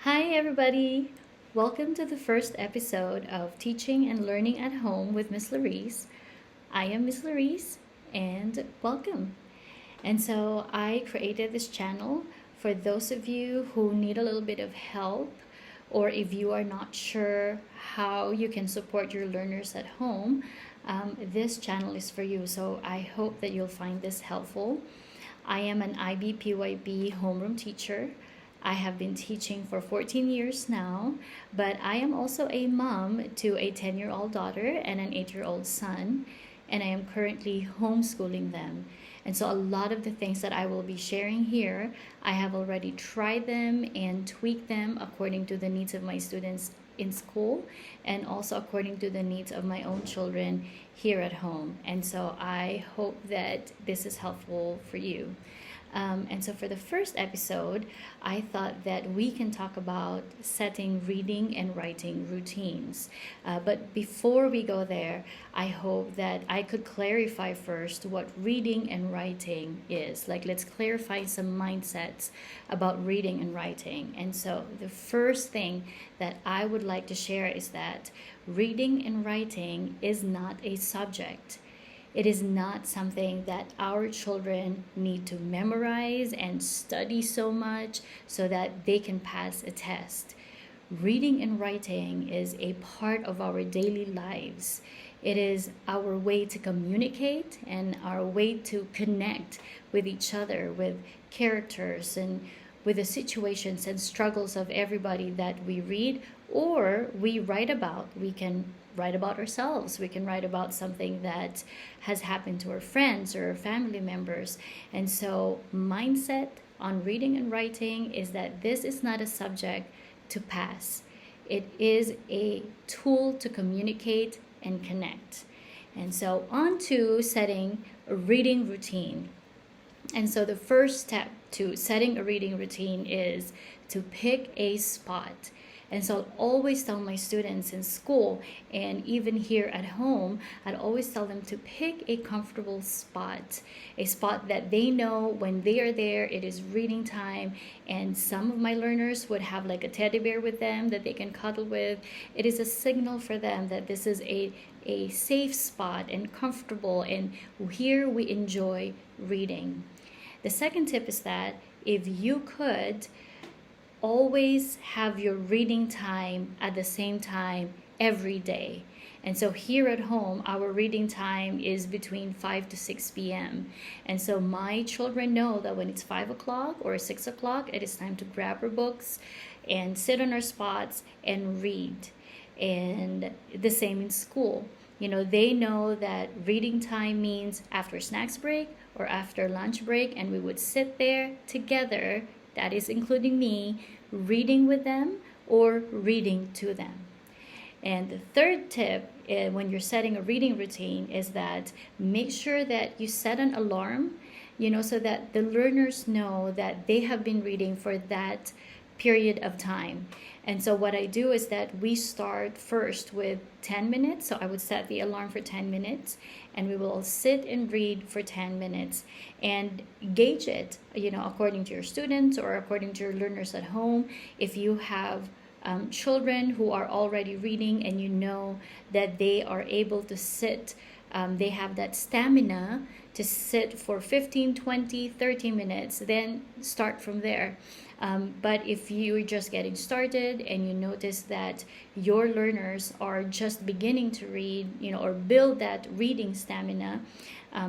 Hi, everybody. Welcome to the first episode of Teaching and Learning at Home with Miss Laurice. I am Miss Laurice, and welcome. And so, I created this channel for those of you who need a little bit of help, or if you are not sure how you can support your learners at home. This channel is for you. So, I hope that you'll find this helpful. I am an IBPYB homeroom teacher. I have been teaching for 14 years now, but I am also a mom to a 10-year-old daughter and an 8-year-old son, and I am currently homeschooling them. And so, a lot of the things that I will be sharing here, I have already tried them and tweaked them according to the needs of my students in school and also according to the needs of my own children here at home. And so, I hope that this is helpful for you. And so, for the first episode, I thought that we can talk about setting reading and writing routines. But before we go there, I hope that I could clarify first what reading and writing is. Like, let's clarify some mindsets about reading and writing. And so, the first thing that I would like to share is that reading and writing is not a subject. It is not something that our children need to memorize and study so much so that they can pass a test. Reading and writing is a part of our daily lives. It is our way to communicate and our way to connect with each other, with characters, and with the situations and struggles of everybody that we read or we write about. We can write about ourselves. We can write about something that has happened to our friends or our family members. And so, mindset on reading and writing is that this is not a subject to pass, it is a tool to communicate and connect. And so, on to setting a reading routine. And so, the first step to setting a reading routine is to pick a spot. And so, I'll always tell my students in school and even here at home, I'd always tell them to pick a comfortable spot, a spot that they know when they are there, it is reading time. And some of my learners would have like a teddy bear with them that they can cuddle with. It is a signal for them that this is a safe spot and comfortable, and here we enjoy reading. The second tip is that if you could, always have your reading time at the same time every day. And so here at home, our reading time is between 5 to 6 p.m. And so my children know that when it's 5 o'clock or 6 o'clock, it is time to grab our books and sit on our spots and read. And the same in school. They know that reading time means after snacks break or after lunch break, and we would sit there together, that is including me, reading with them or reading to them. And the third tip when you're setting a reading routine is that make sure that you set an alarm, so that the learners know that they have been reading for that period of time. And so what I do is that we start first with 10 minutes. So I would set the alarm for 10 minutes and we will sit and read for 10 minutes and gauge it, according to your students or according to your learners at home. If you have children who are already reading and you know that they are able to sit, they have that stamina to sit for 15, 20, 30 minutes, then start from there. But if you're just getting started and you notice that your learners are just beginning to read, or build that reading stamina,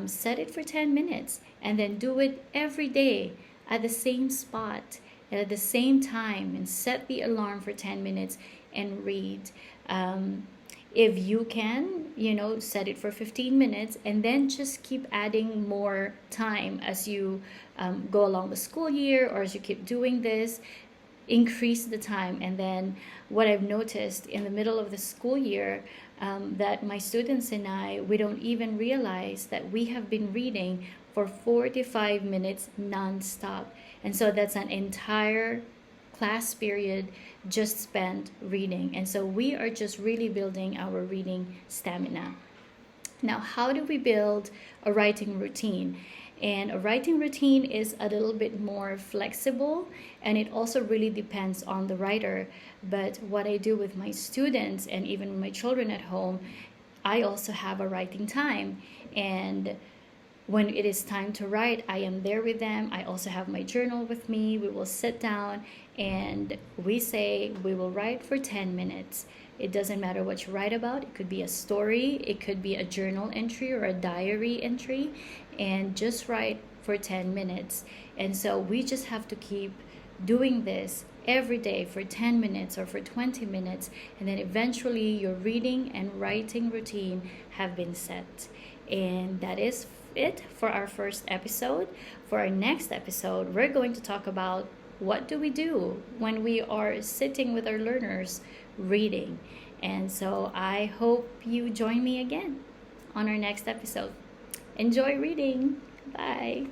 set it for 10 minutes and then do it every day at the same spot at the same time and set the alarm for 10 minutes and read. If you can, set it for 15 minutes and then just keep adding more time as you go along the school year or as you keep doing this, increase the time. And then what I've noticed in the middle of the school year, that my students and we don't even realize that we have been reading for 45 minutes nonstop. And so that's an entire class period just spent reading. And so we are just really building our reading stamina. Now, how do we build a writing routine? And a writing routine is a little bit more flexible, and it also really depends on the writer. But what I do with my students and even my children at home, I also have a writing time. And when it is time to write, I am there with them. I also have my journal with me. We will sit down and we say we will write for 10 minutes. It doesn't matter what you write about. It could be a story, it could be a journal entry or a diary entry, and just write for 10 minutes. And so we just have to keep doing this every day for 10 minutes or for 20 minutes, and then eventually your reading and writing routine have been set. And that is it for our first episode. For our next episode, we're going to talk about what do we do when we are sitting with our learners reading. And so I hope you join me again on our next episode. Enjoy reading. Bye.